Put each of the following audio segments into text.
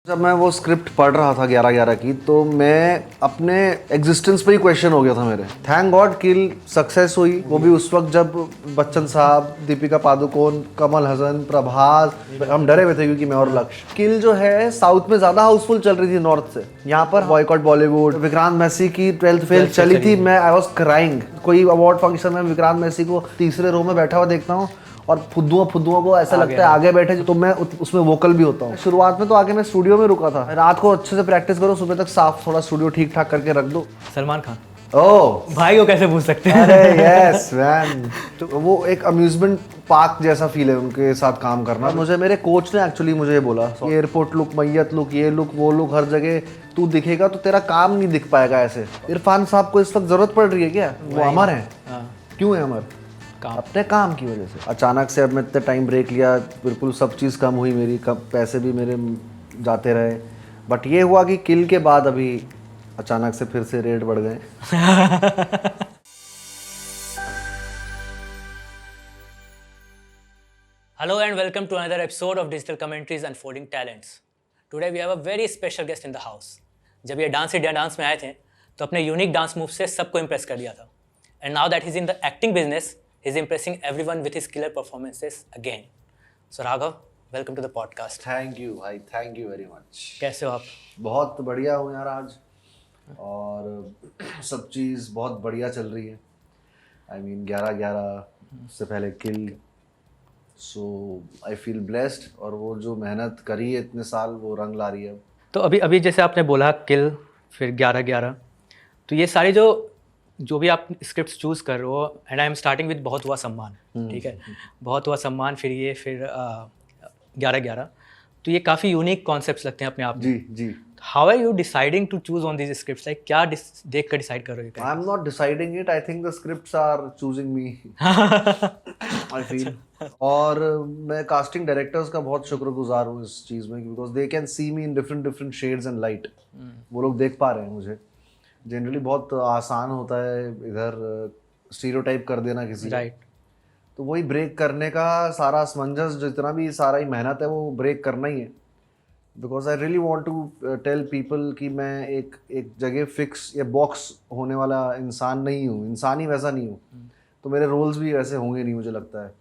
जब मैं वो स्क्रिप्ट पढ़ रहा था 11-11 की, तो मैं अपने एग्जिस्टेंस पे ही क्वेश्चन हो गया था मेरे। थैंक गॉड किल सक्सेस हुई, वो भी उस वक्त जब बच्चन साहब, दीपिका पादुकोण, कमल हसन, प्रभास, हम डरे हुए थे क्योंकि मैं और लक्ष्य। किल जो है साउथ में ज्यादा हाउसफुल चल रही थी नॉर्थ से, यहाँ पर बॉयकॉट बॉलीवुड। विक्रांत मैसी की 12th फेल चली थी, मैं आई वॉज क्राइंग। कोई अवार्ड फंक्शन में विक्रांत मैसी को तीसरे रो में बैठा हुआ देखता हूँ और फुद्दुओं को ऐसा लगता है आगे बैठे, तो मैं उसमें वोकल भी होता हूँ। शुरुआत में तो आके मैं स्टूडियो में रुका था, रात को अच्छे से प्रैक्टिस करो, सुबह तक साफ थोड़ा स्टूडियो ठीक ठाक करके रख दो। सलमान खान ओह भाई को कैसे पूछ सकते हैं? अरे यस मैन, तो वो एक अम्यूजमेंट पार्क जैसा फील है उनके साथ काम करना। मुझे मेरे कोच ने एक्चुअली मुझे बोला, ये एयरपोर्ट लुक, मैयत लुक, ये लुक, वो लुक, हर जगह तू दिखेगा तो तेरा काम नहीं दिख पाएगा ऐसे। इरफान साहब को इस वक्त जरूरत पड़ रही है क्या? वो अमर है। क्यों है अमर? अपने काम की वजह से। अचानक से अब मैं इतने टाइम ब्रेक लिया, बिल्कुल सब चीज़ कम हुई मेरी, कम पैसे भी मेरे जाते रहे। बट ये हुआ कि किल के बाद अभी अचानक से फिर से रेट बढ़ गए। Hello and welcome to another episode of Digital Commentaries Unfolding Talents. Today we have a very special guest in the house. जब ये डांस इंडिया डांस में आए थे तो अपने यूनिक डांस मूव से सबको इम्प्रेस कर दिया था. And now that he's in the acting business, he's impressing everyone with his killer performances again. So Raghav, welcome to the podcast. Thank you भाई, थैंक यू वेरी मच। कैसे हो आप? बहुत बढ़िया हूँ यार आज, और सब चीज़ बहुत बढ़िया चल रही है। आई मीन 11-11 से पहले किल, सो आई फील ब्लेस्ड, और वो जो मेहनत करी है इतने साल वो रंग ला रही है। तो अभी जैसे आपने बोला किल, फिर 11-11, तो ये सारे जो भी आप स्क्रिप्ट्स चूज़ कर रहे हो, and I am starting with बहुत हुआ सम्मान, ठीक है, बहुत हुआ सम्मान, फिर 11-11, तो ये काफ़ी यूनिक कॉन्सेप्ट्स लगते हैं अपने आप में। जी जी। How are you deciding to choose on these scripts? Like क्या देख कर डिसाइड कर रहे हो? I am not deciding it, I think the scripts are choosing me, I feel. और मैं कास्टिंग डायरेक्टर्स का बहुत शुक्रगुजार हूँ इस चीज़ में, because they can see me in different shades and light. वो लोग देख पा रहे हैं मुझे। जनरली बहुत आसान होता है इधर स्टीरियोटाइप कर देना किसी, राइट, तो वही ब्रेक करने का सारा असमंजस, जितना भी सारा ही मेहनत है वो ब्रेक करना ही है। Because I really want to tell people कि मैं एक जगह फिक्स या बॉक्स होने वाला इंसान नहीं हूँ, इंसान ही वैसा नहीं हूँ, तो मेरे रोल्स भी वैसे होंगे नहीं मुझे लगता है।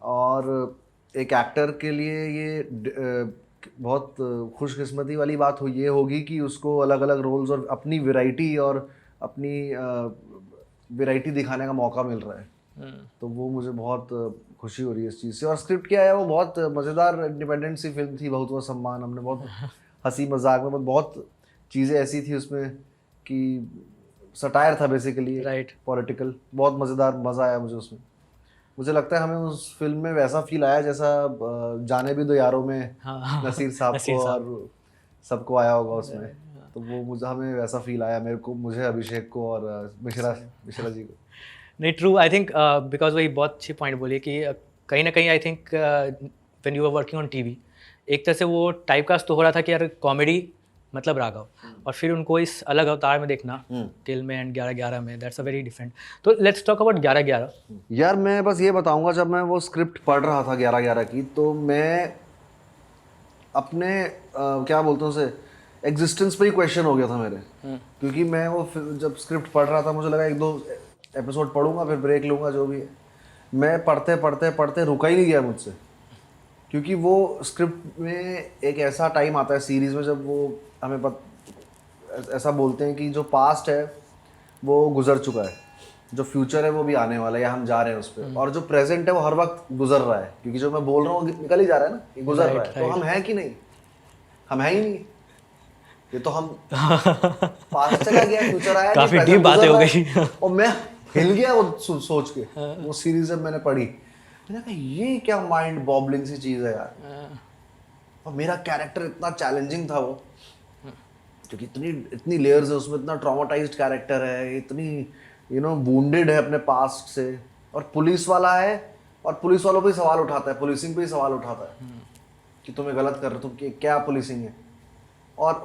और एक एक्टर के लिए ये बहुत खुशकिस्मती वाली बात ये होगी कि उसको अलग अलग रोल्स और अपनी वैरायटी और अपनी वैरायटी दिखाने का मौका मिल रहा है। तो वो मुझे बहुत खुशी हो रही है इस चीज़ से। और स्क्रिप्ट क्या है, वो बहुत मज़ेदार इंडिपेंडेंट सी फिल्म थी, बहुत हुआ सम्मान। हमने बहुत हंसी मजाक में बहुत चीज़ें ऐसी थी उसमें कि सटायर था बेसिकली, राइट, पॉलिटिकल, बहुत मज़ेदार, मज़ा आया मुझे उसमें। मुझे लगता है हमें उस फिल्म में वैसा फील आया जैसा जाने भी दो यारों में नसीर साहब को और सबको आया होगा उसमें। तो वो मुझे, हमें वैसा फील आया, मेरे को, मुझे, अभिषेक को और मिश्रा जी को। नहीं, ट्रू, आई थिंक बिकॉज वही बहुत अच्छी पॉइंट बोली कि कहीं ना कहीं I think when you are working on TV, एक तरह से वो टाइप कास्ट तो हो रहा था कि यार कॉमेडी मतलब राघव, और फिर उनको इस अलग अवतार में देखना किल में एंड 11-11 में, दैट्स अ वेरी डिफरेंट। तो लेट्स टॉक अबाउट 11-11। यार मैं बस ये बताऊंगा, जब मैं वो स्क्रिप्ट पढ़ रहा था 11-11 की, तो मैं अपने क्या बोलते हैं उसे, एग्जिस्टेंस पे ही क्वेश्चन हो गया था मेरे। क्योंकि मैं वो जब स्क्रिप्ट पढ़ रहा था, मुझे लगा 1-2 एपिसोड पढ़ूंगा फिर ब्रेक लूँगा, जो भी है। मैं पढ़ते रुका ही नहीं गया मुझसे, क्योंकि वो स्क्रिप्ट में एक ऐसा टाइम आता है सीरीज़ में जब वो हमें ऐसा बोलते हैं कि जो पास्ट है वो गुजर चुका है, जो फ्यूचर है वो भी आने वाला है या हम जा रहे हैं उस पर, और जो प्रेजेंट है वो हर वक्त गुजर रहा है, क्योंकि जो मैं बोल रहा हूँ निकल ही जा रहा है ना, ये गुजर रहा है। तो हम हैं कि नहीं? हम हैं ही नहीं। ये तो हम पास्ट चला गया, फ्यूचर आया, काफी डीप बातें हो गई। और मैं हिल गया वो सोच के। वो सीरीज जब मैंने पढ़ी, मैंने कहा ये क्या माइंड बॉबलिंग सी चीज़ है यार। और मेरा कैरेक्टर इतना चैलेंजिंग था वो, क्योंकि इतनी लेयर्स है उसमें, इतना ट्रॉमाटाइज्ड कैरेक्टर है, इतनी वुंडेड है अपने पास्ट से, और पुलिस वाला है, और पुलिस वालों पे ही सवाल उठाता है, पुलिसिंग पे ही सवाल उठाता है कि तुम्हें गलत कर रहे हो, तुम क्या पुलिसिंग है। और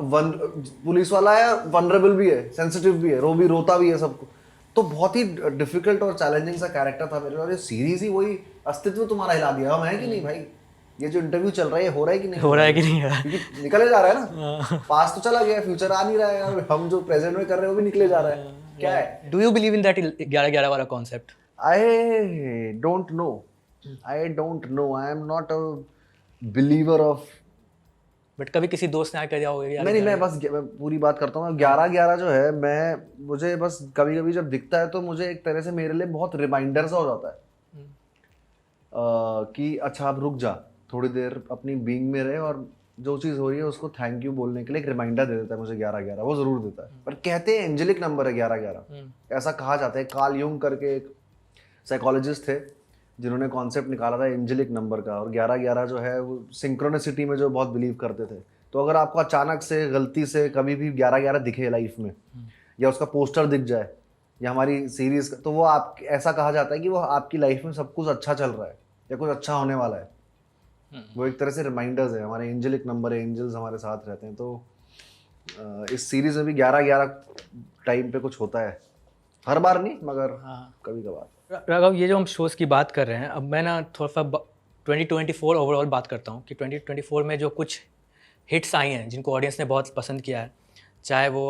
पुलिस वाला है, वनरेबल भी है, सेंसिटिव भी है, रोता भी है सबको। तो बहुत ही डिफिकल्ट और चैलेंजिंग सा कैरेक्टर था मेरे लिए, और ये सीरीज ही वही अस्तित्व तुम्हारा हिला दिया। हम है कि नहीं भाई? ये जो इंटरव्यू चल रहा है ये हो रहा है कि नहीं हो रहा है कि नहीं यार? क्योंकि निकले जा रहा है ना, पास्ट तो चला गया, फ्यूचर आ नहीं रहा है यार, हम जो प्रेजेंट में कर रहे हैं वो भी निकले जा रहा है, क्या है? Do you believe in that 11-11 वाला concept? I don't know. I don't know. I am not a believer of. But कभी किसी दोस्त ने आकर दिया होगा यार? नहीं, मैं बस मैं पूरी बात करता हूँ। 11-11 जो है, मुझे बस कभी कभी जब दिखता है तो मुझे एक तरह से मेरे लिए बहुत रिमाइंडर सा हो जाता है कि अच्छा अब रुक जा, थोड़ी देर अपनी बीइंग में रहे और जो चीज़ हो रही है उसको थैंक यू बोलने के लिए एक रिमाइंडर दे देता है मुझे 11-11, वो ज़रूर देता है। पर कहते हैं एंजेलिक नंबर है 11-11, ऐसा कहा जाता है। कार्ल यूंग करके एक साइकोलॉजिस्ट थे जिन्होंने कॉन्सेप्ट निकाला था एंजेलिक नंबर का, और 11-11 जो है वो सिंक्रोनिसिटी में जो बहुत बिलीव करते थे। तो अगर आपको अचानक से गलती से कभी भी 11-11 दिखे लाइफ में, या उसका पोस्टर दिख जाए, या हमारी सीरीज का, तो वो आप ऐसा कहा जाता है कि वो आपकी लाइफ में सब कुछ अच्छा चल रहा है या कुछ अच्छा होने वाला है। वो एक तरह से रिमाइंडर्स है, हमारे एंजेलिक नंबर है, एंजल्स हमारे साथ रहते हैं। तो इस सीरीज में भी 11-11 टाइम पे कुछ होता है, हर बार नहीं मगर कभी कभार। राघव, ये जो हम शोज़ की बात कर रहे हैं, अब मैं ना थोड़ा सा 2024 ओवरऑल बात करता हूँ कि 2024 में जो कुछ हिट्स आई हैं जिनको ऑडियंस ने बहुत पसंद किया है, चाहे वो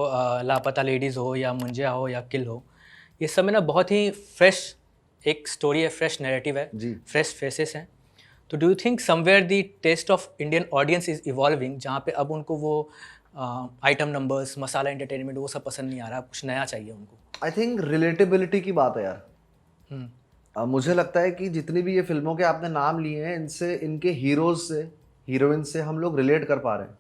लापता लेडीज़ हो या मुंजिया हो या किल हो, ये सब में ना बहुत ही फ्रेश एक स्टोरी है, फ्रेश नैरेटिव है, फ्रेश फेसेस हैं। तो do you think somewhere the taste of Indian audience is evolving, जहाँ पे अब उनको वो आइटम नंबर्स, मसाला एंटरटेनमेंट वो सब पसंद नहीं आ रहा, कुछ नया चाहिए उनको? आई थिंक रिलेटेबिलिटी की बात है यार। मुझे लगता है कि जितनी भी ये फिल्मों के आपने नाम लिए हैं, इनसे, इनके हीरोज से, हीरोइन से हम लोग रिलेट कर पा रहे हैं।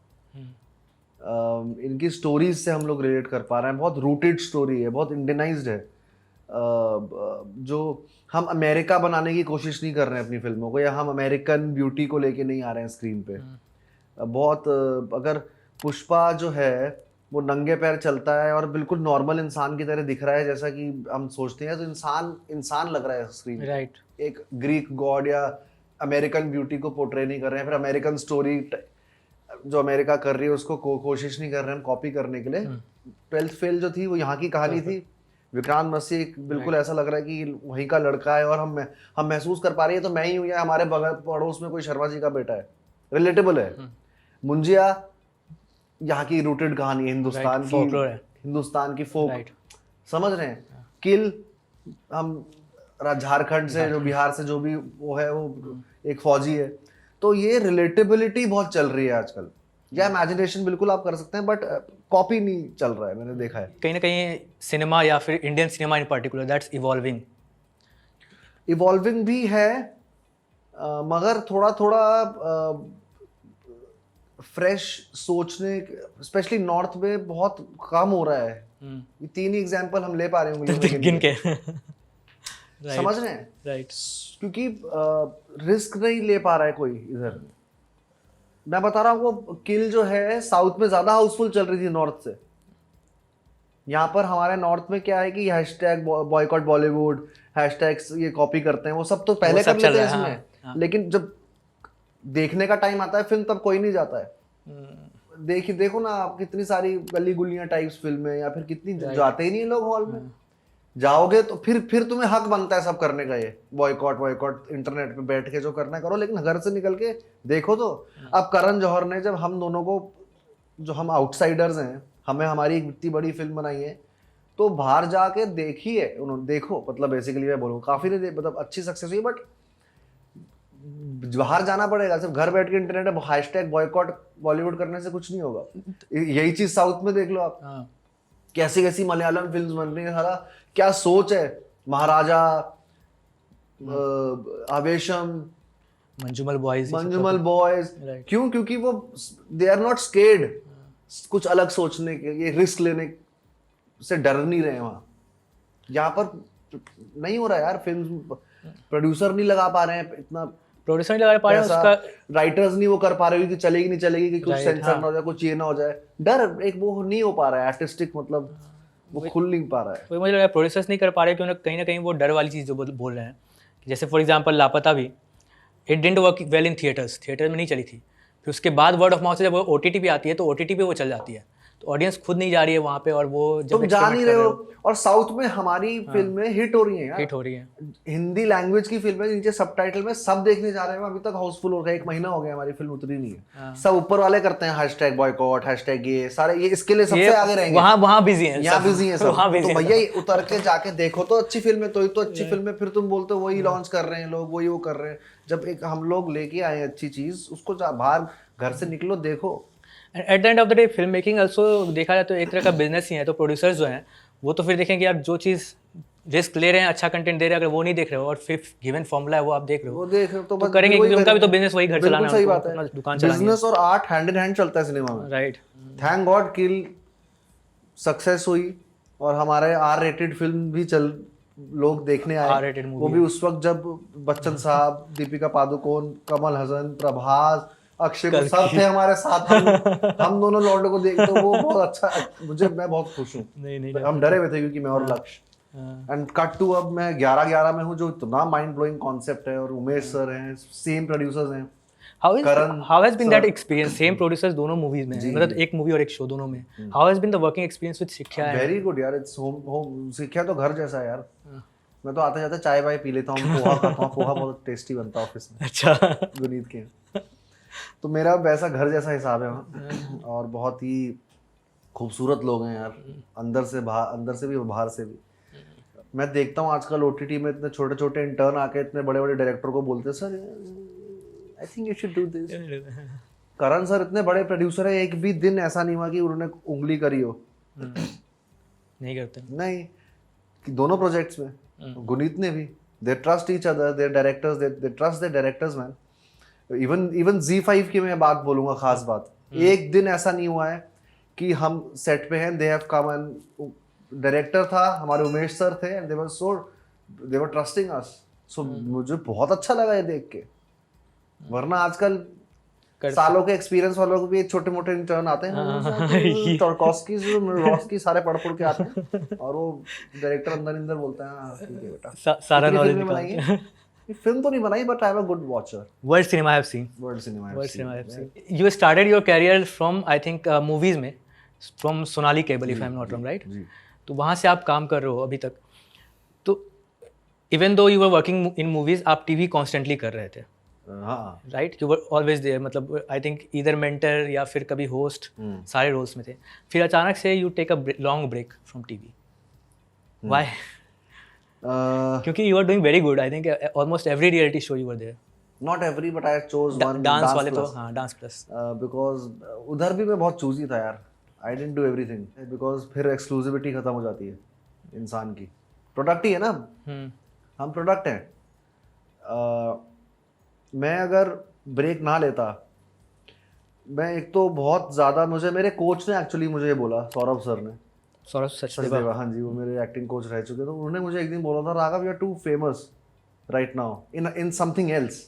इनकी स्टोरीज से हम लोग रिलेट कर पा रहे हैं। बहुत रूटेड स्टोरी है, बहुत इंडियनाइज्ड है। जो हम अमेरिका बनाने की कोशिश नहीं कर रहे हैं अपनी फिल्मों को, या हम अमेरिकन ब्यूटी को लेके नहीं आ रहे हैं स्क्रीन पे। बहुत अगर पुष्पा जो है वो नंगे पैर चलता है और बिल्कुल नॉर्मल इंसान की तरह दिख रहा है जैसा कि हम सोचते हैं, तो इंसान लग रहा है स्क्रीन, राइट। एक ग्रीक गॉड या अमेरिकन ब्यूटी को पोर्ट्रे नहीं कर रहे हैं, फिर अमेरिकन स्टोरी जो अमेरिका कर रही है उसको कोशिश नहीं कर रहे हैं कॉपी करने के लिए। 12th फेल जो थी वो यहाँ की कहानी थी। विक्रांत मसीह बिल्कुल ऐसा लग रहा है कि वहीं का लड़का है, और हम महसूस कर पा रहे हैं तो मैं ही हूँ या हमारे बगल पड़ोस में कोई शर्मा जी का बेटा है। रिलेटेबल है। मुंजिया यहाँ की रूटेड कहानी है, हिंदुस्तान की, हिंदुस्तान की फोक, समझ रहे हैं। किल हम झारखंड से, जो बिहार से जो भी वो है, वो एक फौजी है। तो ये रिलेटेबिलिटी बहुत चल रही है आजकल। या इमेजिनेशन बिल्कुल आप कर सकते हैं, बट कॉपी नहीं चल रहा है, मैंने देखा है। कहीं ना कहीं सिनेमा या फिर Indian cinema in particular, that's evolving भी है, मगर थोड़ा थोड़ा फ्रेश सोचने, स्पेशली नॉर्थ में बहुत कम हो रहा है। ये 3 ही एग्जांपल हम ले पा रहे हैं गिन के। समझ रहे हैं? राइट। क्योंकि रिस्क नहीं ले पा रहा है कोई इधर। मैं बता रहा हूँ, वो किल जो है साउथ में ज्यादा हाउसफुल चल रही थी नॉर्थ से। यहाँ पर हमारे नॉर्थ में क्या है कि हैशटैग बॉयकॉट बॉलीवुड, हैशटैग ये कॉपी करते हैं, वो सब तो पहले कर लेते हैं इसमें। लेकिन जब देखने का टाइम आता है फिल्म, तब कोई नहीं जाता है। देखो ना आप, कितनी सारी गली गुलियां टाइप्स फिल्में, या फिर कितनी जाते ही नहीं लोग हॉल में। जाओगे तो फिर तुम्हें हक बनता है सब करने का, ये बॉयकॉट इंटरनेट पे बैठ के जो करना है करो, लेकिन घर से निकल के देखो। तो अब करण जौहर ने, जब हम दोनों को, जो हम आउटसाइडर्स हैं, हमें हमारी एक इतनी बड़ी फिल्म बनाई है, तो बाहर जाके देखिए उन्होंने, देखो मतलब बेसिकली मैं बोलूँ काफी ने मतलब अच्छी सक्सेस हुई, बट बाहर जाना पड़ेगा। सिर्फ घर बैठ के इंटरनेट में हैशटैग बॉयकॉट बॉलीवुड करने से कुछ नहीं होगा। यही चीज साउथ में देख लो आप, कैसी कैसी मलयालम फिल्म्स बन रही है, सारा क्या सोच है। महाराजा, आवेशम, मंजूमल बॉयज, क्यों? क्योंकि वो दे आर नॉट स्केर्ड कुछ अलग सोचने के, ये रिस्क लेने से डर नहीं रहे। वहां यहाँ पर नहीं हो रहा यार। फिल्म प्रोड्यूसर नहीं लगा पा रहे हैं इतना, प्रोड्यूसर नहीं लगा पा रहे हैं, उसका राइटर्स नहीं वो कर पा रहे कि चलेगी नहीं चलेगी, कि कुछ सेंसर ना हो जाए, कुछ ये ना हो जाए, डर एक वो नहीं हो पा रहा है। आर्टिस्टिक मतलब वो खुल नहीं पा रहा है। वही मुझे लगा प्रोड्यूसर्स नहीं कर पा रहे, क्योंकि कहीं ना कहीं वो डर वाली चीज़ जो बोल रहे हैं। जैसे फॉर एग्जांपल लापता भी, it didn't work well in theatre में नहीं चली थी। फिर उसके बाद वर्ड ऑफ माउथ से जब वो OTT पे आती है तो OTT पे वो चल जाती है। तो ऑडियंस खुद नहीं जा रही है वहाँ पे, और वो जब तुम जा नहीं रहे हो। और साउथ में हमारी फिल्में हिट हो रही हैं यार, हिट हो रही है। हिंदी लैंग्वेज की फिल्में नीचे सबटाइटल में सब देखने जा रहे हैं। अभी तक हाउसफुल हो गया, 1 महीना हो गया हमारी फिल्म उतरी नहीं है। सब ऊपर वाले करते हैं हैशटैग बॉयकॉट, हैशटैग ये सारे, ये इसके लिए सबसे आगे रहेंगे। वहाँ बिजी है, यहाँ बिजी है सब। वहाँ busy तो हैं भैया उतर के जाके देखो तो अच्छी फिल्म है, तो अच्छी फिल्म है। फिर तुम बोलते हो वही लॉन्च कर रहे हैं लोग, वही वो कर रहे हैं। जब एक हम लोग लेके आए हैं अच्छी चीज, उसको बाहर घर से निकलो देखो। At the end of the day film making also देखा जाए तो एक तरह का बिजनेस ही है। तो प्रोड्यूसर्स जो हैं वो तो फिर देखेंगे आप जो चीज़ रिस्क ले रहे हैं, अच्छा कंटेंट दे रहे हैं, अगर वो नहीं देख रहे हो और फिर गिवन फॉर्मूला है वो आप देख रहे हो, वो देख रहे हो तो तो बस करेंगे, वही क्योंकि उनका भी तो करेंगे। बिजनेस वही घर चलाना बिल्कुल है, सही उनको बात अपना है। दुकान चलानी है। बिजनेस और आर्ट हैंड इन हैंड चलता है सिनेमा में। राइट। थैंक गॉड किल सक्सेस हुई और हमारे आर रेटेड फिल्म भी लोग देखने आए। R-rated movie वो भी उस वक्त जब बच्चन साहब, दीपिका पादुकोण, कमल हसन, प्रभास, अक्षय कुमार सब थे हमारे साथ। हम दोनों लॉन्डो को देख, तो वो बहुत अच्छा, मैं बहुत खुश हूँ। नहीं हम डरे हुए थे क्योंकि मैं और लक्ष्य एंड कट टू अब मैं 11-11 में हूँ, जो इतना माइंड ब्लोइंग कॉन्सेप्ट है। और उमेश सर हैं, सेम प्रोड्यूसर्स हैं। How has been that experience? Same producers दोनों मूवीज में हैं, मतलब एक मूवी और एक शो दोनों में। How has been the working experience with शिक्षा? वेरी गुड यार, इट्स होम। शिक्षा तो घर जैसा है यार। मैं तो आते जाते चाय वाय पी लेता हूँ, पोहा खाता हूँ। पोहा बहुत टेस्टी बनता है ऑफिस में, अच्छा। गुनीत के। तो मेरा वैसा घर जैसा हिसाब है वहाँ। और बहुत ही खूबसूरत लोग हैं यार, अंदर से भी और बाहर से भी। मैं देखता हूँ आजकल ओटीटी में इतने छोटे छोटे इंटर्न आके इतने बड़े बड़े डायरेक्टर को बोलते हैं, sir I think you should do this. Karan sir इतने बड़े प्रोड्यूसर है, एक भी दिन ऐसा नहीं हुआ कि उन्होंने उंगली करी हो। नहीं करते। नहीं, कि दोनों प्रोजेक्ट्स में गुनीत ने भी, they trust each other, their directors, they trust their directors man. Even Z5 की मैं बात बोलूंगा, खास बात, एक दिन ऐसा नहीं हुआ है कि हम सेट पे हैं, they have come and director था हमारे उमेश सर थे एंड दे वर ट्रस्टिंग अस। सो मुझे बहुत अच्छा लगा ये देख के। वरना आजकल सालों के एक्सपीरियंस वालों को भी छोटे मोटे इंटर्न आते हैं, टॉर्कोस्की सारे पढ़ के आते हैं और वो डायरेक्टर अंदर बोलता है ठीक है बेटा सारा नॉलेज बनाइए। फिल्म तो नहीं बनाई, but I am a good watcher. World cinema I have seen. World cinema I have seen. You started your career from, I think, movies में, from Sonali Cable, if I am not wrong, right? तो वहाँ से आप काम कर रहे हो अभी तक। तो even though you were working in movies, आप टीवी कॉन्स्टेंटली कर रहे थे, right? You were always there, मतलब आई थिंक इधर मेंटर या फिर कभी होस्ट, सारे रोल्स में थे। फिर अचानक से you take a long break from TV, why? क्योंकि you are doing very good, I think almost every reality show you were there. Not every, but I chose one, dance वाले तो हाँ, डांस प्लस, बिकॉज उधर भी मैं बहुत choosy था यार। I didn't do everything because फिर एक्सक्लूसिविटी खत्म हो जाती है इंसान की। प्रोडक्ट ही है ना, हम प्रोडक्ट हैं। मैं अगर ब्रेक ना लेता, मैं एक तो बहुत ज़्यादा, मेरे कोच ने एक्चुअली मुझे ये बोला, सौरभ सर ने, सौरभ सचदेवा, हाँ जी, वो मेरे एक्टिंग कोच रह चुके, तो उन्होंने मुझे एक दिन बोला था, Raghav you are too famous right now in something else,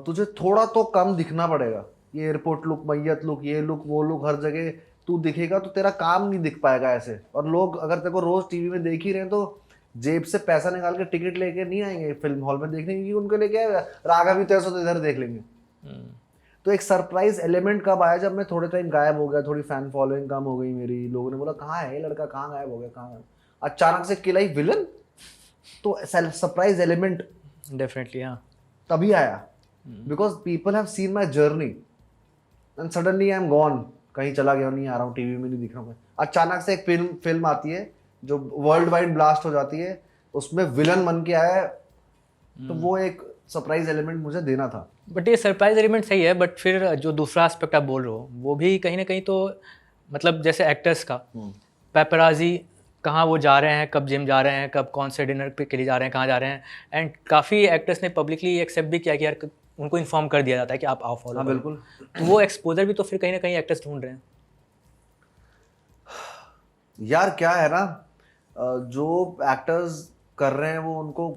तुझे थोड़ा तो कम दिखना पड़ेगा। ये एयरपोर्ट लुक, मैयत लुक, ये लुक, वो लुक, हर जगह तू दिखेगा तो तेरा काम नहीं दिख पाएगा ऐसे। और लोग अगर तेरे को रोज टीवी में देख ही रहे हैं तो जेब से पैसा निकाल के टिकट लेके नहीं आएंगे फिल्म हॉल में देखने, क्योंकि उनके लिए क्या है, राघव भी तेरे तो इधर देख लेंगे। तो एक सरप्राइज एलिमेंट कब आया, जब मैं थोड़े टाइम गायब हो गया, थोड़ी फैन फॉलोइंग कम हो गई मेरी, लोगों ने बोला कहाँ है ये लड़का, कहाँ गायब हो गया, कहाँ, अचानक से किलाई विलन, तो सरप्राइज एलिमेंट डेफिनेटली हाँ तभी आया, because people have seen my journey and suddenly I am gone, कहीं चला गया, नहीं आ रहा हूँ, टीवी में नहीं दिख रहा हूँ। अचानक से एक फिल्म आती है जो वर्ल्ड वाइड ब्लास्ट हो जाती है, उसमें विलन बन के आया है, तो वो एक सरप्राइज एलिमेंट मुझे देना था। बट ये सरप्राइज एलिमेंट सही है, बट फिर जो दूसरा एस्पेक्ट आप बोल रहे हो वो भी कहीं ना कहीं तो, मतलब जैसे एक्टर्स का पेपराजी, कहाँ वो जा रहे हैं, कब जिम जा रहे हैं, कब कौन से डिनर के लिए जा रहे हैं, कहाँ जा रहे हैं, एंड काफ़ी एक्टर्स ने पब्लिकली एक्सेप्ट भी किया कि यार उनको इन्फॉर्म कर दिया जाता है कि आप आओ फॉलो। हाँ बिल्कुल, तो वो एक्सपोजर भी तो फिर कहीं ना कहीं एक्टर्स ढूंढ रहे हैं यार। क्या है ना, जो एक्टर्स कर रहे हैं वो उनको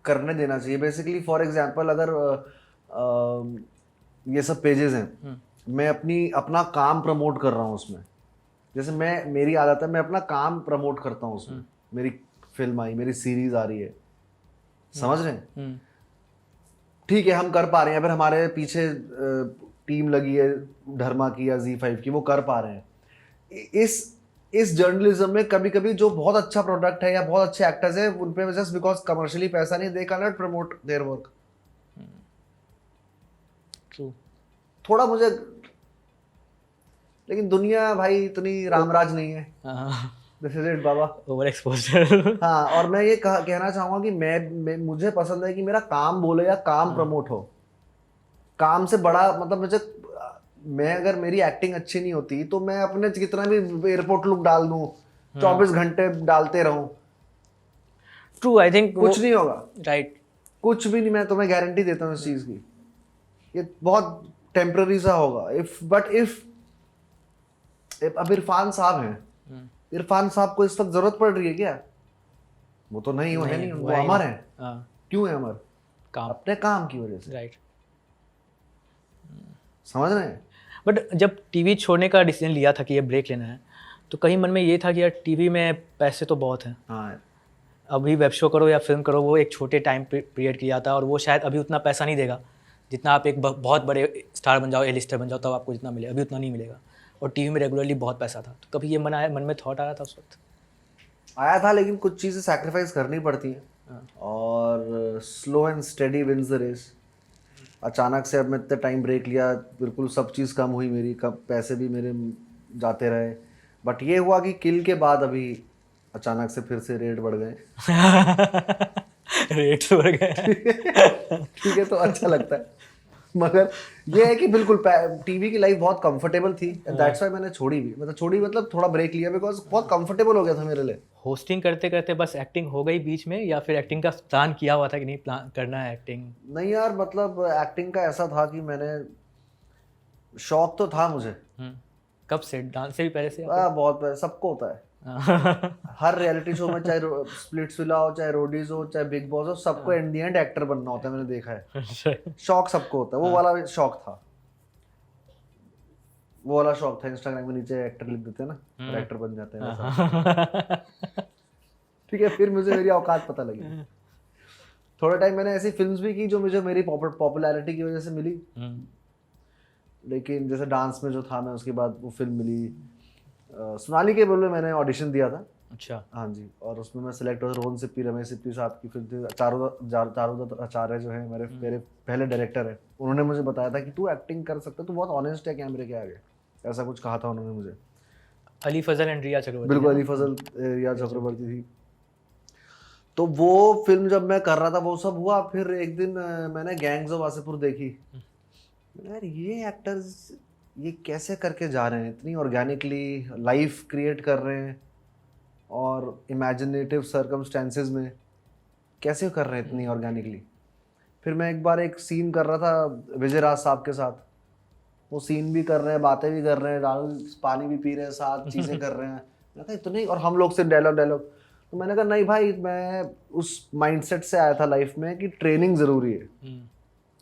करने देना चाहिए बेसिकली। फॉर एग्जांपल अगर ये सब पेजेस हैं, मैं अपना काम प्रमोट कर रहा हूँ उसमें, जैसे मेरी आदत है, मैं अपना काम प्रमोट करता हूँ उसमें। मेरी फिल्म आई, मेरी सीरीज आ रही है, समझ रहे हैं, ठीक है, हम कर पा रहे हैं। अगर हमारे पीछे टीम लगी है धर्मा की या Z5 की, वो कर पा रहे हैं। इस जर्नलिज्म में कभी कभी जो बहुत अच्छा प्रोडक्ट है या बहुत अच्छे एक्टर्स है, उन पे जस्ट बिकॉज कमर्शियली पैसा नहीं, they can not promote their work. True. थोड़ा मुझे, लेकिन दुनिया भाई इतनी रामराज नहीं है। This is it Baba. Over exposure. हाँ, और मैं ये कहना चाहूंगा कि मुझे पसंद है कि मेरा काम बोले या काम प्रमोट हो। काम से बड़ा मतलब मुझे, मैं अगर मेरी एक्टिंग अच्छी नहीं होती तो मैं अपने कितना भी एयरपोर्ट लुक डाल दूं, 24 घंटे डालते रहूं, ट्रू। आई थिंक कुछ नहीं होगा। राइट। कुछ भी नहीं, मैं तुम्हें गारंटी देता हूँ इस चीज की। ये बहुत टेम्पररी सा होगा। इफ अब इरफान साहब हैं, इरफान साहब को इस वक्त जरूरत पड़ रही है क्या? वो तो नहीं, वो है नहीं, वो अमर है। क्यों है अमर? काम। अपने काम की वजह से। राइट। समझ रहे हैं? बट जब टीवी छोड़ने का डिसीजन लिया था कि ये ब्रेक लेना है, तो कहीं मन में ये था कि यार टीवी में पैसे तो बहुत हैं, हाँ, अभी वेब शो करो या फिल्म करो, वो एक छोटे टाइम पीरियड के लिए आता है और वो शायद अभी उतना पैसा नहीं देगा जितना आप एक बहुत बड़े स्टार बन जाओ, ए लिस्टर बन जाओ, तब आपको जितना मिले अभी उतना नहीं मिलेगा। और टीवी में रेगुलरली बहुत पैसा था, तो कभी ये मन में थॉट आया था उस वक्त? आया था, लेकिन कुछ चीज़ें सैक्रिफाइस करनी पड़ती हैं और slow and steady wins the race. अचानक से अब मैं इतने टाइम ब्रेक लिया, बिल्कुल सब चीज़ कम हुई मेरी, कब पैसे भी मेरे जाते रहे। बट ये हुआ कि किल के बाद अभी अचानक से फिर से रेट बढ़ गए। रेट्स बढ़ गए। ठीक है, तो अच्छा लगता है। मगर ये है कि बिल्कुल टीवी की लाइफ बहुत कंफर्टेबल थी, दैट्स वाई मैंने छोड़ी मतलब थोड़ा ब्रेक लिया, बिकॉज बहुत कंफर्टेबल हो गया था मेरे लिए। होस्टिंग करते करते बस एक्टिंग हो गई बीच में, या फिर एक्टिंग का प्लान किया हुआ था कि नहीं प्लान करना है एक्टिंग? नहीं यार, मतलब एक्टिंग का ऐसा था कि मैंने, शौक तो था मुझे। कब से? डांस से भी पहले से? बहुत पहले, सबको होता है। हर रियलिटी शो में, चाहे स्प्लिट्सविला हो, चाहे रोडीज हो, चाहे बिग बॉस हो, सबको इन दी एंड एक्टर बनना होता है, मैंने देखा है। शौक सबको होता है, वो वाला शौक था, वो वाला शौक था। इंस्टाग्राम में नीचे एक्टर लिख देते हैं ना, और एक्टर बन जाते हैं वैसा। ठीक है, फिर मुझे मेरी औकात पता लगी। थोड़ा टाइम मैंने ऐसी फिल्म्स भी की जो मुझे मेरी पॉपुलैरिटी की वजह से मिली, लेकिन जैसे डांस में जो था मैं, उसके बाद वो फिल्म मिली सोनाली के बोल में मैंने ऑडिशन दिया था। अच्छा। हाँ जी, और उसमें मैं सिलेक्ट हुआ। रोहन सिप्पी, रमेश सिप्पी साहब की फिल्म थी। चारुदत्त आचार्य जो है मेरे पहले डायरेक्टर है, उन्होंने मुझे बताया था कि तू एक्टिंग कर सकता है, तू बहुत ऑनेस्ट है कैमरे के आगे, ऐसा कुछ कहा था उन्होंने मुझे। अली फजल एंड रिया चक्रवर्ती। बिल्कुल, अली फजल, रिया चक्रवर्ती थी। तो वो फिल्म जब मैं कर रहा था, वो सब हुआ। फिर एक दिन मैंने गैंग्स ऑफ वासेपुर देखी। यार ये एक्टर्स ये कैसे करके जा रहे हैं, इतनी ऑर्गेनिकली लाइफ क्रिएट कर रहे हैं और इमेजिनेटिव सर्कमस्टेंसेस में कैसे कर रहे हैं इतनी ऑर्गेनिकली। फिर मैं एक बार एक सीन कर रहा था विजय राज साहब के साथ, वो सीन भी कर रहे हैं, बातें भी कर रहे हैं, पानी भी पी रहे हैं, साथ चीज़ें कर रहे हैं। मैं कहा इतने, और हम लोग से डायलॉग। तो मैंने कहा नहीं भाई, मैं उस माइंडसेट से आया था लाइफ में कि ट्रेनिंग ज़रूरी है।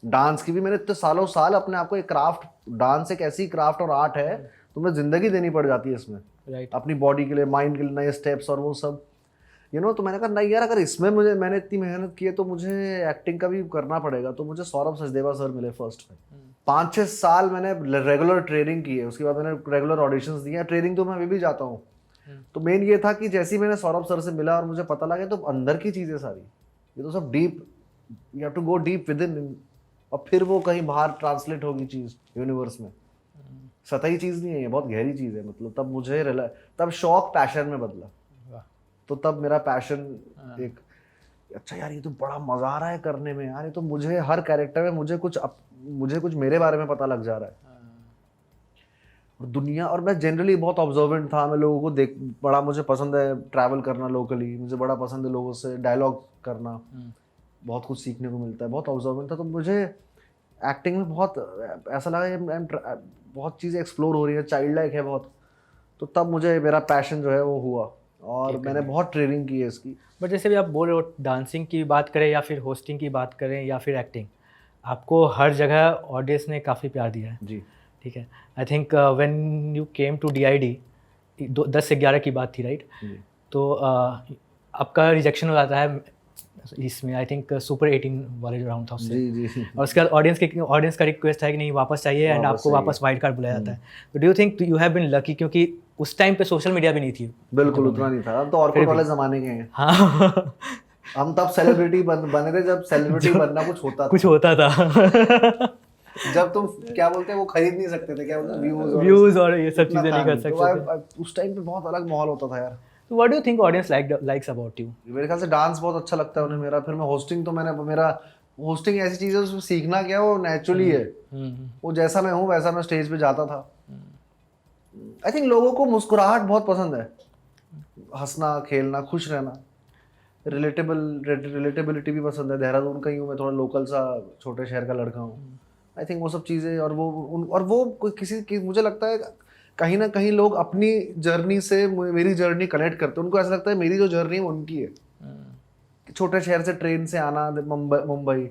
डांस की भी मैंने इतने साल अपने आप को एक क्राफ्ट, डांस एक ऐसी क्राफ्ट और आर्ट है, तुम्हें ज़िंदगी देनी पड़ जाती है इसमें। राइट। अपनी बॉडी के लिए, माइंड के लिए, नए स्टेप्स और वो सब, तो मैंने कहा नहीं यार, अगर इसमें मैंने इतनी मेहनत की है तो मुझे एक्टिंग का भी करना पड़ेगा। तो मुझे सौरभ सचदेवा सर मिले फर्स्ट में। 5-6 साल मैंने रेगुलर ट्रेनिंग की है, उसके बाद मैंने रेगुलर ऑडिशंस दिए। ट्रेनिंग तो मैं अभी भी जाता हूँ। तो मेन ये था कि जैसे ही मैंने सौरभ सर से मिला और मुझे पता लगा तो अंदर की चीज़ें सारी, ये तो सब deep, you have to go deep within, और फिर वो कहीं बाहर ट्रांसलेट होगी चीज़ यूनिवर्स में। सतही चीज़ नहीं है ये, बहुत गहरी चीज़ है। मतलब तब मुझे तब शौक पैशन में बदला। तो तब मेरा पैशन एक, अच्छा यार ये तो बड़ा मज़ा आ रहा है करने में यार, ये तो मुझे हर कैरेक्टर में मुझे कुछ मेरे बारे में पता लग जा रहा है और दुनिया। और मैं जनरली बहुत ऑब्जर्वेंट था, मैं लोगों को बड़ा मुझे पसंद है ट्रैवल करना लोकली, मुझे बड़ा पसंद है लोगों से डायलॉग करना, बहुत कुछ सीखने को मिलता है, बहुत ऑब्जर्वेंट था। तो मुझे एक्टिंग में बहुत ऐसा लगा बहुत चीज़ें एक्सप्लोर हो रही है, चाइल्ड लाइक है बहुत। तो तब मुझे मेरा पैशन जो है वो हुआ और मैंने बहुत ट्रेनिंग की है इसकी। बट जैसे भी आप बोल रहे हो, डांसिंग की बात करें या फिर होस्टिंग की बात करें या फिर एक्टिंग, आपको हर जगह ऑडियंस ने काफ़ी प्यार दिया है। जी, ठीक है। I think when you came to DID, 10 से 11 की बात थी, राइट? तो आपका रिजेक्शन हो जाता है इसमें आई थिंक सुपर 18 वाले जो राउंड था उससे, जी जी और उसके बाद ऑडियंस का रिक्वेस्ट है कि नहीं वापस चाहिए, एंड वापस आपको चाहिए। वापस वाइल्ड कार्ड बुलाया जाता है। तो do you think you have been lucky, क्योंकि उस टाइम पे सोशल मीडिया भी नहीं थी बिल्कुल उतना नहीं था, हम तो ऑर्कुट वाले ज़माने के हैं। हाँ हम तब सेलिब्रिटी बने थे जब सेलिब्रिटी बनना कुछ होता था। कुछ होता था जब तुम क्या बोलते हैं वो खरीद नहीं सकते थे, क्या बोलते हैं व्यूज और ये सब इतना चीजें था नहीं कर नहीं। तो सकते थे। उस टाइम पे बहुत अलग माहौल होता था यार। तो what do you think audience likes about you? मेरे ख्याल से डांस बहुत अच्छा लगता है उन्हें मेरा। फिर मैं होस्टिंग तो मेरा होस्टिंग ऐसी चीज़ है उसमें सीखना क्या, वो नेचुरली है। वो जैसा मैं हूँ वैसा मैं स्टेज पे जाता था। आई थिंक लोगों को मुस्कुराहट बहुत पसंद है, हंसना खेलना खुश रहना। रिलेटेबिलिटी भी पसंद है। देहरादून का ही हूँ मैं, थोड़ा लोकल सा छोटे शहर का लड़का हूँ। आई थिंक वो सब चीज़ें और वो मुझे लगता है कहीं ना कहीं लोग अपनी जर्नी से मेरी जर्नी कनेक्ट करते हैं। उनको ऐसा लगता है मेरी जो जर्नी है वो उनकी है। छोटे शहर से ट्रेन से आना मुंबई,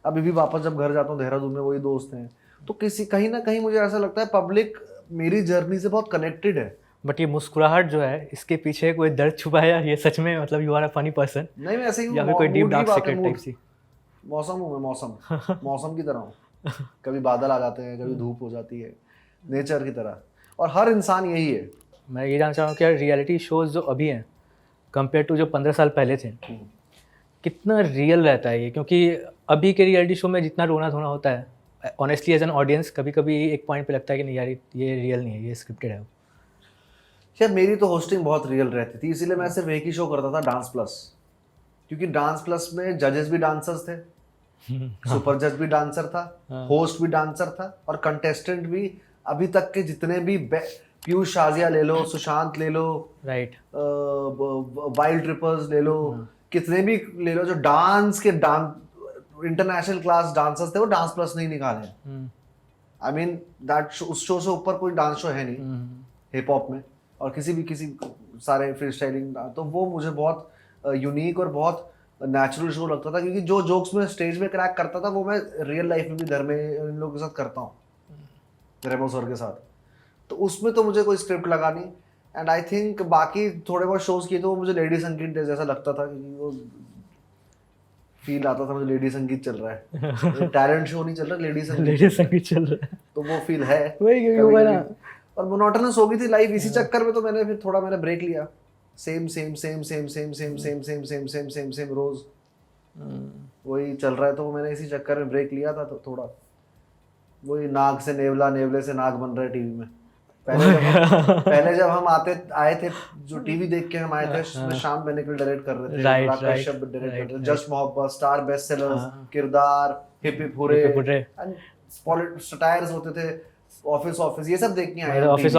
अभी भी वापस जब घर जाता हूँ देहरादून में वही दोस्त हैं। तो कहीं ना कहीं मुझे ऐसा लगता है पब्लिक मेरी जर्नी से बहुत कनेक्टेड है। बट ये मुस्कुराहट जो है, इसके पीछे कोई दर्द छुपा है या ये सच में मतलब you are a funny person, नहीं मैं ऐसे ही हूँ, या फिर कोई डीप मूड की डार्क बात है, सीक्रेट मूड। टाइप सी? मौसम हूँ मैं, मौसम की तरह हूँ। कभी बादल आ जाते हैं, कभी धूप हो जाती है, नेचर की तरह। और हर इंसान यही है। मैं ये जानना चाहूँ कि रियलिटी शोज जो अभी हैं कंपेयर टू जो 15 साल पहले थे, कितना रियल रहता है ये? क्योंकि अभी के रियलिटी शो में जितना रोना धोना होता है, ऑनेस्टली एज एन ऑडियंस कभी कभी एक पॉइंट पे लगता है कि नहीं यार ये रियल नहीं है, ये स्क्रिप्टेड है। यार मेरी तो होस्टिंग बहुत रियल रहती थी, इसीलिए मैं सिर्फ एक ही शो करता था, डांस प्लस। क्योंकि डांस प्लस में जजेस भी डांसर्स थे, सुपर जज भी डांसर था, होस्ट भी डांसर था, और कंटेस्टेंट भी। अभी तक के जितने भी पीयूष शाजिया ले लो, सुशांत ले लो, राइट, वाइल्ड ट्रिपर्स ले लो, कितने भी ले लो जो डांस इंटरनेशनल क्लास डांसर्स थे, वो डांस प्लस नहीं निकाले। आई मीन दैट उस शो से ऊपर कोई डांस शो है नहीं हिप हॉप में, और किसी सारे फ्री स्टाइलिंग। तो वो मुझे बहुत यूनिक और बहुत नेचुरल शो लगता था, क्योंकि जो जोक्स मैं स्टेज में क्रैक करता था वो मैं रियल लाइफ में भी घर में इन लोगों के साथ करता हूँ, रेमो सर के साथ। तो उसमें तो मुझे कोई स्क्रिप्ट लगा नहीं। एंड आई थिंक बाकी थोड़े बहुत शोज किए तो वो मुझे लेडी संगीत जैसा लगता था, क्योंकि वो फील आता था मुझे लेडी संगीत चल रहा है। टैलेंट शो नहीं चल रहा, लेडी संगीत चल रहा है। तो वो फील है वही कभी-कभी। और मोनोटोनस हो गई थी लाइफ इसी चक्कर में, तो मैंने फिर थोड़ा ब्रेक लिया। सेम रोज वही चल रहा है, तो मैंने इसी चक्कर में ब्रेक लिया था। तो थोड़ा वही नाग से नेवला, नेवले से नाग बन रहा है टीवी में। पहले जब हम आए थे, जो टीवी देख के हम आए थे, उसमें शाम बेनेगल डायरेक्ट कर रहे थे, राकेश कश्यप डायरेक्ट कर रहे थे, जस्ट मोहब्बत, स्टार बेस्ट सेलर्स, किरदार, हिप हिप हुरे, एंड सटायर्स होते थे, ऑफिस ये सब देख के आए। ऑफिस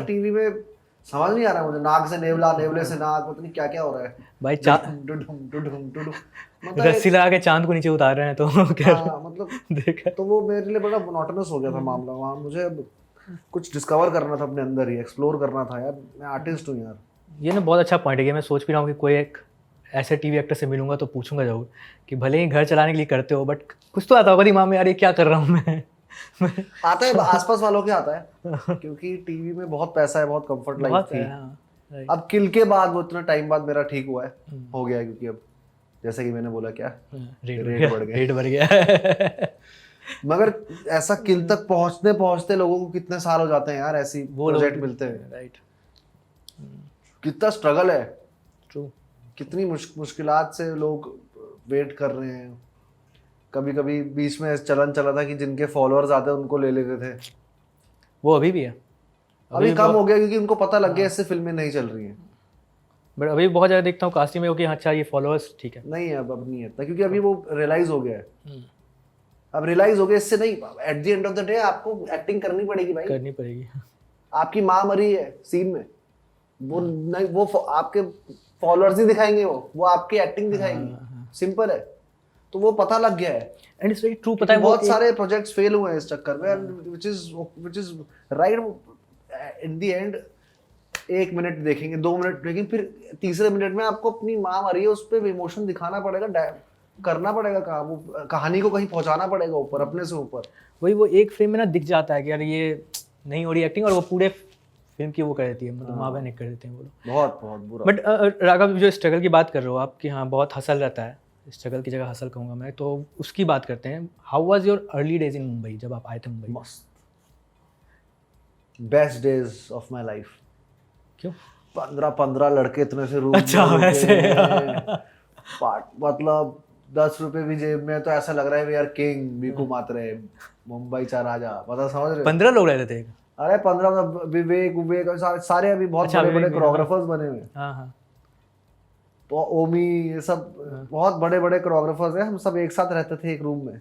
टीवी में समझ नहीं आ रहा मुझे, नाग से नेवला, नेवले से नाग, पता नहीं क्या क्या हो रहा है भाई। मतलब रस्सी लगा के चांद को नीचे उतार रहे हैं, तो मतलब देखा। तो वो मेरे लिए बड़ा मोनोटोनस हो गया था मामला वहाँ। मुझे कुछ डिस्कवर करना था अपने अंदर ही, एक्सप्लोर करना था यार। मैं आर्टिस्ट हूँ यार। ये ना बहुत अच्छा पॉइंट है। मैं सोच भी रहा हूँ कि कोई एक ऐसे टीवी एक्टर से मिलूंगा तो पूछूंगा जरूर कि भले ही घर चलाने के लिए करते हो, बट कुछ तो आता होगा दिमाग में, यार ये क्या कर रहा हूँ मैं। आता है आसपास वालों के आता है, क्योंकि टीवी में बहुत पैसा है, बहुत कंफर्ट लाइफ थी। अब किल के बाद वो इतना टाइम बाद मेरा ठीक हुआ है, हो गया है, क्योंकि अब जैसे कि मैंने बोला क्या रेट बढ़ गया। मगर ऐसा किल तक पहुंचते लोगों को कितने साल हो जाते हैं यार, ऐसी प्रोजेक्ट मिलते हैं। राइट, कितना स्ट्रगल है, ट्रू। कितनी मुश्किलात से लोग वेट कर रहे हैं। कभी कभी बीच में चलन चला था कि जिनके फॉलोअर्स आते हैं उनको ले लेते थे। वो अभी भी है, अभी कम हो गया, क्योंकि उनको पता लग गया इससे फिल्में नहीं चल रही हैं। बट अभी बहुत ज़्यादा देखता हूँ कास्टिंग में, ओके अच्छा ये फॉलोअर्स ठीक है। नहीं है, अब नहीं है इतना, क्योंकि अभी वो रियलाइज हो गया है। अब रियलाइज हो गया, इससे नहीं, at the end of the day आपको एक्टिंग करनी पड़ेगी भाई, करनी पड़ेगी। आपकी माँ मरी है सीन में, वो नहीं, वो आपके फॉलोअर्स नहीं दिखाएंगे, वो आपकी एक्टिंग दिखाएंगे, सिंपल है। तो वो पता लग गया है, एंड इट्स वेरी ट्रू। पता है बहुत सारे प्रोजेक्ट्स फेल हुए हैं इस चक्कर में, which is right. In the end 1 minute देखेंगे, 2 मिनट देखेंगे, फिर तीसरे मिनट में आपको अपनी माँ मरी है उस पर इमोशन दिखाना पड़ेगा, करना पड़ेगा काम, वो कहानी को कहीं पहुंचाना पड़ेगा ऊपर, अपने से ऊपर। वही वो एक फ्रेम में ना दिख जाता है कि यार ये नहीं हो रही एक्टिंग, और वो पूरे फिल्म की वो कर देती है, मतलब माँ बहन एक कर देते हैं वो लोग। बहुत बहुत बुरा। बट राघव, जो स्ट्रगल की बात कर रहे हो आप कि हाँ बहुत हसल रहता है, स्ट्रगल की जगह हसल कहूँगा मैं, तो उसकी बात करते हैं। How was your early days in Mumbai, जब आप आए थे मुंबई? मस्त, best days of my life. क्यों? 15 लड़के इतने से रूम अच्छा, में वैसे। मतलब 10 रुपए भी जेब में है तो ऐसा लग रहा है वी आर किंग, बीकू मात्रे, मुंबई चा राजा, मतलब समझ रहे हो? 15 लोग रहते थे? अरे 15, विवेक विवेक सारे अभी बहुत अच्छा, बड़े बड़े विवेक भी, हाँ। कोरियोग्राफर्स बने हुए हैं। हाँ हाँ। तो ओमी, ये सब बहुत बड़े बड़े कोरियोग्राफर्स हैं। हम सब एक साथ रहते थे एक रूम में।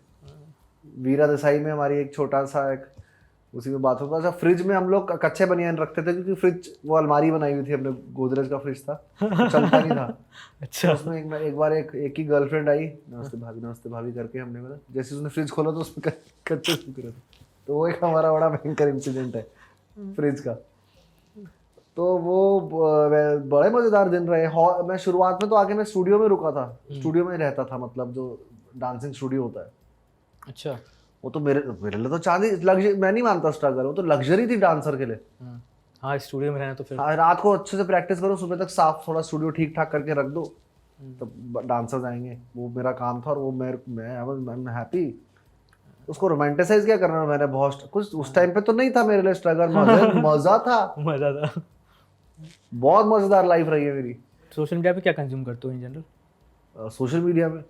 वीरा देसाई में हमारी एक छोटा सा एक उसी में बाथरूम था। अच्छा, फ्रिज में हम लोग कच्चे बनियान रखते थे क्योंकि फ्रिज वो अलमारी बनाई हुई थी हमने, गोदरेज का फ्रिज था, तो चलता नहीं था। अच्छा। तो उसमें एक बार एक ही गर्लफ्रेंड आई, नमस्ते भाभी करके, हमने बोला, जैसे उसने फ्रिज खोला तो उसमें कच्चे सूख रहे थे। तो वो एक हमारा बड़ा भयंकर इंसिडेंट है फ्रिज का। तो वो बड़े मजेदार दिन रहे। मैं शुरुआत में तो आके मैं स्टूडियो में रुका था, स्टूडियो में रहता था, मतलब जो डांसिंग स्टूडियो होता है। अच्छा। वो तो मेरे लिए तो चांदी लग्जरी, मैं नहीं मानता स्ट्रगल, वो तो लग्जरी थी डांसर के लिए। हाँ, स्टूडियो में रहना तो फिर रात को अच्छे से प्रैक्टिस करो, सुबह तक साफ थोड़ा स्टूडियो ठीक ठाक करके रख दो, तब डांसर्स आएंगे। वो मेरा काम था और वो मैं हैप्पी। उसको रोमांटिसाइज क्या करना मैंने, बहुत कुछ उस टाइम पे तो नहीं था मेरे लिए स्ट्रगल, मजा था, मजा था। बहुत मजेदार लाइफ रही है मेरी। सोशल मीडिया पे क्या कंज्यूम करते हो इन जनरल? सोशल मीडिया में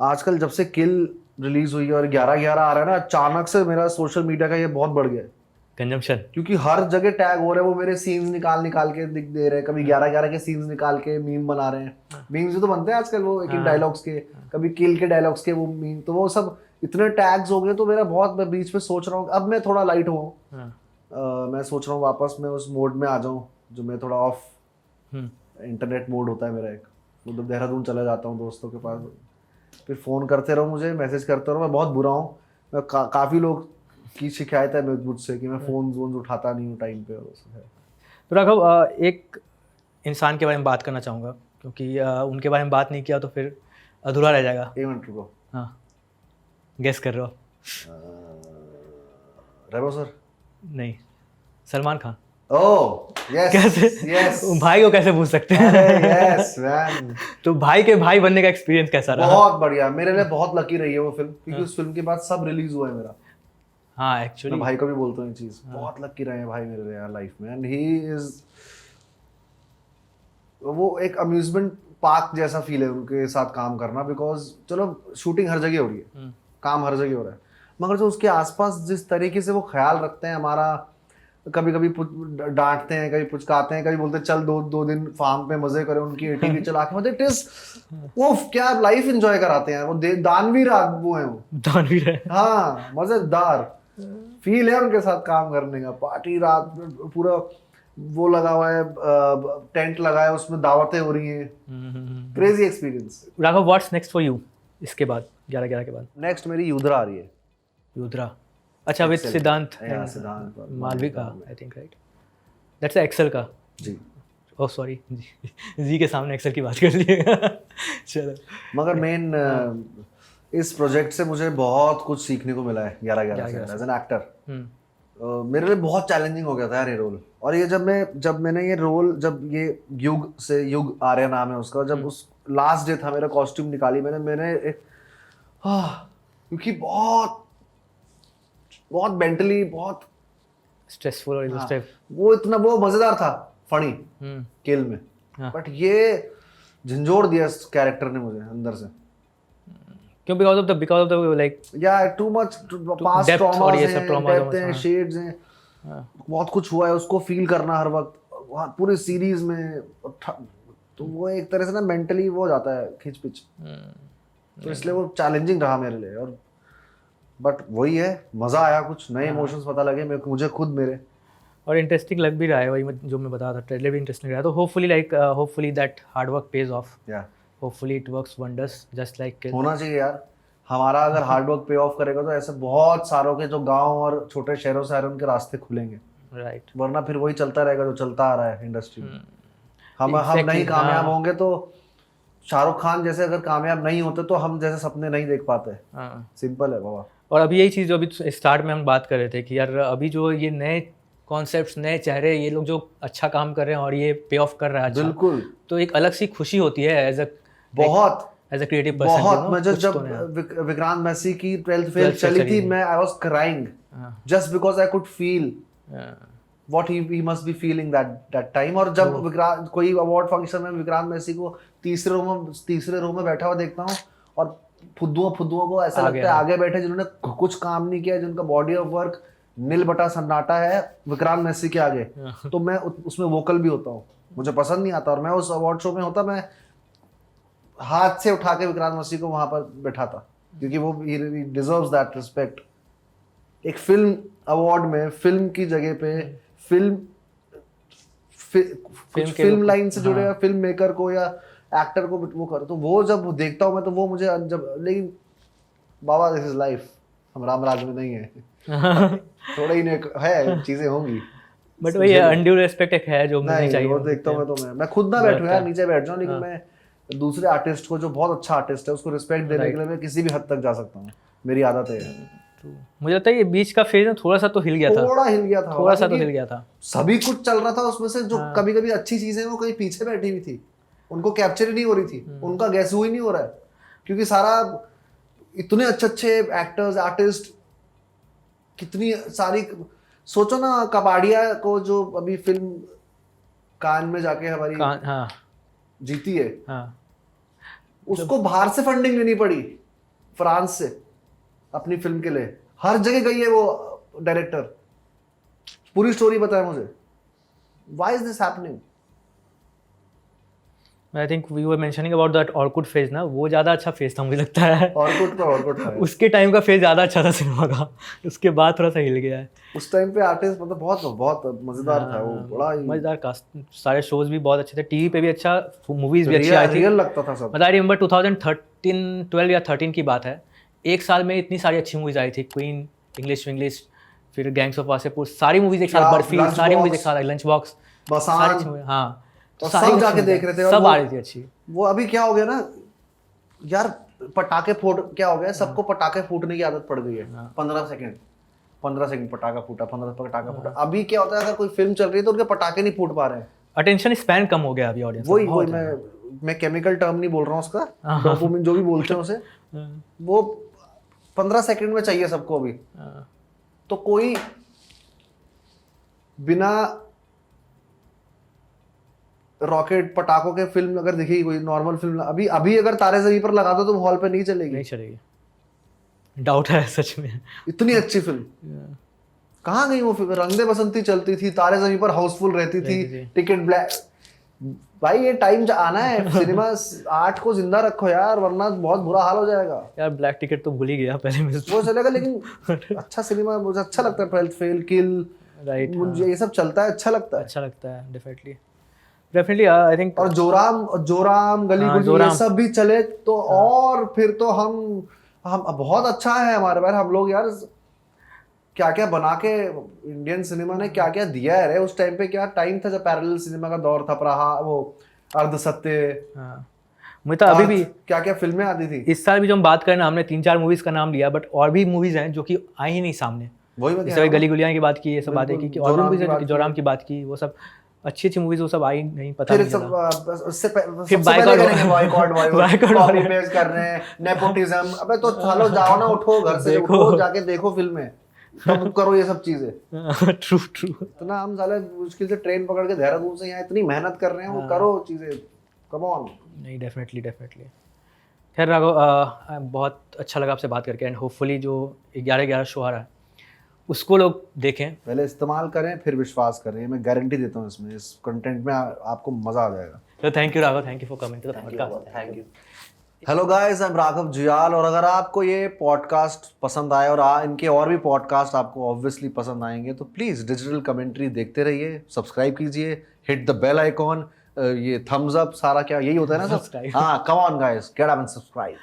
आजकल जब से किल रिलीज हुई है और 11/11 आ रहा है ना, अचानक से मेरा सोशल मीडिया का ये बहुत बढ़ गया है कंजम्पशन। क्योंकि हर जगह टैग हो रहे हैं, वो मेरे सीन्स निकाल के दिख दे रहे हैं। कभी 11/11 के सीन्स निकाल के मीम बना रहे हैं। मीम्स तो बनते हैं आजकल, वो एक डायलॉग्स के, कभी किल के डायलॉग्स के वो मीम, तो वो सब इतने टैग्स हो गए। तो मेरा बहुत, मैं बीच में सोच रहा हूँ, अब मैं थोड़ा लाइट हुआ हूँ। मैं सोच रहा हूँ वापस मैं उस मोड में आ जाऊँ जो मैं थोड़ा ऑफ इंटरनेट मोड होता है मेरा एक, मतलब देहरादून चला जाता हूँ दोस्तों के पास, फिर फ़ोन करते रहो मुझे, मैसेज करते रहो। मैं बहुत बुरा हूँ, मैं काफ़ी लोग की शिकायत है मुझसे कि मैं फ़ोन उठाता नहीं हूँ टाइम पे। और तो राघव, एक इंसान के बारे में बात करना चाहूँगा क्योंकि उनके बारे में बात नहीं किया तो फिर अधूरा रह जाएगा। एक मिनट रुको। हाँ, गेस कर रहे हो? रेबो सर? नहीं, सलमान खान। ओह यस, कैसे? यस। भाई को कैसे पूछ सकते हैं? Yes man. तो भाई के भाई बनने का एक्सपीरियंस कैसा रहा? बहुत बढ़िया, मेरे लिए बहुत लकी रही है वो फिल्म, क्योंकि उस फिल्म के बाद सब रिलीज हुआ है मेरा। हाँ एक्चुअली मैं भाई को भी बोलता हूँ ये चीज, बहुत लकी रहे हैं भाई मेरे लिए यार लाइफ में। एंड ही इज, वो एक अम्यूजमेंट पार्क जैसा फील है उनके साथ काम करना, बिकॉज चलो शूटिंग हर जगह हो रही है, काम हर जगह हो रहा है, मगर जो उसके आसपास जिस तरीके से वो ख्याल रखते हैं हमारा, कभी कभी डांटते हैं, कभी पुचकाते हैं, कभी बोलते हैं चल दो दिन फार्म पे मजे करें, उनकी एटीवी चला के, मतलब इट इज वो क्या लाइफ एंजॉय कराते हैं वो। दानवीर वो है वो, दानवीर है। हाँ मजेदार फील है उनके साथ काम करने का। पार्टी रात पूरा वो लगा हुआ है, टेंट लगा है, उसमें दावतें हो रही हैं, crazy experience. Raghav, what's next for you इसके बाद, 11/11 के बाद? नेक्स्ट मेरी युद्रा आ रही है। युद्रा? अच्छा, with Siddhant Siddhant Malvika, I think, right? That's Excel का। जी। ओह सॉरी, जी के सामने एक्सेल की बात कर लिए। चलो, मगर मेन इस प्रोजेक्ट से मुझे बहुत कुछ सीखने को मिला है 11/11 से एज एन एक्टर। मेरे लिए बहुत चैलेंजिंग हो गया था यार ये रोल। और ये जब मैंने ये रोल, जब ये युग से, युग आर्य नाम है उसका, जब उस लास्ट डे था मेरा, कॉस्ट्यूम निकाली मैंने क्योंकि बहुत मेंटली बहुत स्ट्रेसफुल और हाँ, वो इतना वो मजेदार था फनी किल में, बट ये झंझोड़ दिया इस कैरेक्टर ने मुझे अंदर से। क्यों? बिकॉज ऑफ द लाइक या टू मच पास्ट ट्रॉमास हैं, शेड्स हैं, बहुत कुछ हुआ है, उसको फील करना हर वक्त पूरी सीरीज में, तो वो एक तरह से ना मेंटली वो हो जाता है खिंच पिच, तो इसलिए वो चैलेंजिंग रहा मेरे लिए। और बट वही है, मजा आया, कुछ नए इमोशंस पता लगे मुझे खुद मेरे, और इंटरेस्टिंग लग भी रहा है, वही जो मैं बता रहा था, ट्रेलर भी इंटरेस्टिंग रहा है। तो hopefully that hard work page of, hopefully it works wonders just like होना चाहिए यार। हमारा अगर हार्ड वर्क पे ऑफ करेगा तो ऐसे बहुत सारों के जो गांव और छोटे शहरों से आ रहे हैं उनके रास्ते खुलेंगे, राइट? वरना फिर वही चलता रहेगा जो चलता आ रहा है इंडस्ट्री में। हम नहीं कामयाब होंगे तो शाहरुख खान जैसे अगर कामयाब नहीं होते तो हम जैसे सपने नहीं देख पाते। सिंपल है बाबा। और अभी यही चीज़ जो अभी स्टार्ट में हम बात कर रहे थे कि यार अभी जो ये नए कॉन्सेप्ट्स, नए चेहरे, ये लोग जो अच्छा काम कर रहे हैं और ये पे ऑफ कर रहा है अच्छा, बिल्कुल तो एक अलग सी खुशी होती है बहुत एज अ क्रिएटिव पर्सन। बहुत। मैं जब विक्रांत मैसी की 12th फेल चली थी, मैं I was crying just because I could feel what he must be feeling that time। और जब विक्रांत कोई अवार्ड फंक्शन में विक्रांत मैसी को तीसरे रो में बैठा हुआ देखता हूँ और फुद्दुओं को ऐसा लगता है आगे बैठे जिन्होंने कुछ काम नहीं किया, जिनका बॉडी ऑफ वर्क नील बटा सन्नाटा है विक्रांत मैसी के आगे, तो मैं उसमें वोकल भी होता हूँ। मुझे पसंद नहीं आता और मैं उस अवार्ड शो में होता, मैं हाथ से उठा के विक्रांत मैसी को वहां पर बैठाता, क्योंकि वो he deserves that respect। एक फिल्म अवार्ड में फिल्म की जगह पे फिल्म लाइन से जुड़े फिल्म मेकर को या एक्टर को वो करो, तो वो जब देखता हूँ मैं, तो वो मुझे जब, लेकिन बाबा दिस इज लाइफ, हम राम राज में नहीं है थोड़ा ही है चीजें होंगी, बट वही अनड्यू रिस्पेक्ट एक है जो मुझे चाहिए। वो देखता हूँ मैं, तो मैं खुद ना बैठूं यार, नीचे बैठ जाऊं, लेकिन मैं दूसरे आर्टिस्ट को जो बहुत अच्छा आर्टिस्ट है उसको रिस्पेक्ट देने के लिए मैं किसी भी हद तक जा सकता हूँ, मेरी आदत है। मुझे लगता है ये बीच का फेज में थोड़ा सा तो हिल गया था, थोड़ा हिल गया था। सभी कुछ चल रहा था उसमें से, जो कभी कभी अच्छी चीजें वो कहीं पीछे बैठी हुई थी, उनको कैप्चर ही नहीं हो रही थी, उनका गैस ही नहीं हो रहा है, क्योंकि सारा इतने अच्छे एक्टर्स आर्टिस्ट, कितनी सारी, सोचो ना कबाड़िया को जो अभी फिल्म कान में जाके हमारी जीती है, उसको बाहर से फंडिंग लेनी पड़ी, फ्रांस से, अपनी फिल्म के लिए। हर जगह गई है वो डायरेक्टर, पूरी स्टोरी बताए मुझे, why is this happening. I think we were mentioning about that Orkut phase ना, वो ज्यादा अच्छा फेज था मुझे लगता है। ऑर्कुट था उसके टाइम का फेज ज्यादा अच्छा था सिनेमा का, उसके बाद थोड़ा सा हिल गया है। उस टाइम पे आर्टिस्ट मतलब बहुत मजेदार था वो, बड़ा मजेदार कास्ट, सारे शोज भी बहुत अच्छे थे, टीवी पे भी अच्छा, मूवीज भी अच्छी आई थी, रियल लगता था सब। मतलब आई रिमेंबर 2012 या 13 की बात है, एक साल में इतनी सारी अच्छी मूवीज आई थी, क्वीन, इंग्लिश, फिर गैंग्स ऑफ वासेपुर, सारी मूवीज एक साथ, बर्फी, सारी मूवीज एक साथ, लंच बॉक्स, बसान, हाँ, तो सब जाके देख रहे थे, सब आ रही थी अच्छी। वो अभी क्या हो गया ना यार, पटाखे फोड़, क्या हो गया, सबको पटाखे फूटने की आदत पड़ गई है। 15 सेकंड पटाखा फूटा, 15 पटाखा फूटा। अभी क्या होता है, अगर कोई फिल्म चल रही है तो उनके पटाखे नहीं फूट पा रहे हैं, अटेंशन स्पैन कम हो गया अभी ऑडियंस। वही मैं केमिकल टर्म नहीं बोल रहा हूँ उसका, डोपामिन जो भी बोलते हैं उसे, वो 15 सेकंड में चाहिए सबको अभी। तो कोई बिना रॉकेट पटाखों के फिल्म अगर दिखेगी, कोई नॉर्मल फिल्म अभी अगर तारे ज़मीं पर लगा दो तो हॉल पे नहीं चलेगी, डाउट है सच में। इतनी अच्छी फिल्म कहाँ गई वो फिल्म? रंग दे बसंती चलती थी, तारे ज़मीं पर हाउसफुल रहती थी, टिकट ब्लैक। भाई ये टाइम आना है, सिनेमा आर्ट को जिंदा रखो यार, वरना बहुत बुरा हाल हो जाएगा यार। ब्लैक टिकट तो भूल ही गया पहले में, वो चलेगा, लेकिन अच्छा सिनेमा मुझे अच्छा लगता है, 12th फेल, किल, राइट, मुझे ये सब चलता है, अच्छा लगता है डेफिनेटली आई थिंक। और जोराम गली गुली ये सब भी चले तो और फिर तो हम बहुत अच्छा है हमारे बारे, हम लोग यार क्या क्या बना के, इंडियन सिनेमा ने क्या क्या दिया है रे। उस टाइम पे क्या टाइम था जब पैरेलल सिनेमा का दौर था, प्रहा, वो अर्धसत्य, मुझे तो अभी भी क्या क्या फिल्में आती थी। इस साल भी जो हम बात करें ना, हमने 3-4 मूवीज का नाम लिया, बट और भी मूवीज हैं जो कि आई ही नहीं सामने। वही गली गुलियां की बात की, ये सब बातें की, और भी मूवीज, जोराम की बात की, वो सब अच्छी मूवीज, वो सब आई नहीं, पता नहीं चला। फिर बायकॉट कॉपी पेस्ट कर रहे हैं, नेपोटिज्म। अबे तो चलो जाओ ना, उठो घर से, उठो जाके देखो फिल्में, तब करो ये सब चीजें। ट्रू इतना हम साले मुश्किल से ट्रेन पकड़ के देहरादून से यहाँ इतनी मेहनत कर रहे हैं, वो करो चीजें, कम ऑन। नहीं, डेफिनेटली खैर राघव, बहुत अच्छा लगा आपसे बात करके, एंड होपफुली जो 11 शो आ रहा है उसको लोग देखें, पहले इस्तेमाल करें फिर विश्वास करें, मैं गारंटी देता हूँ इसमें, इस कंटेंट में आपको मजा आ जाएगा। तो thank you Raghav, thank you for coming to the podcast. Thank you. Hello guys, I am Raghav Juyal, और अगर आपको ये पॉडकास्ट पसंद आए और इनके और भी पॉडकास्ट आपको ऑब्वियसली पसंद आएंगे, तो प्लीज़ डिजिटल कमेंट्री देखते रहिए, सब्सक्राइब कीजिए, हिट द बेल आइकॉन, ये थम्स अप, सारा क्या यही होता है ना सब। हाँ, come on guys, get up and subscribe.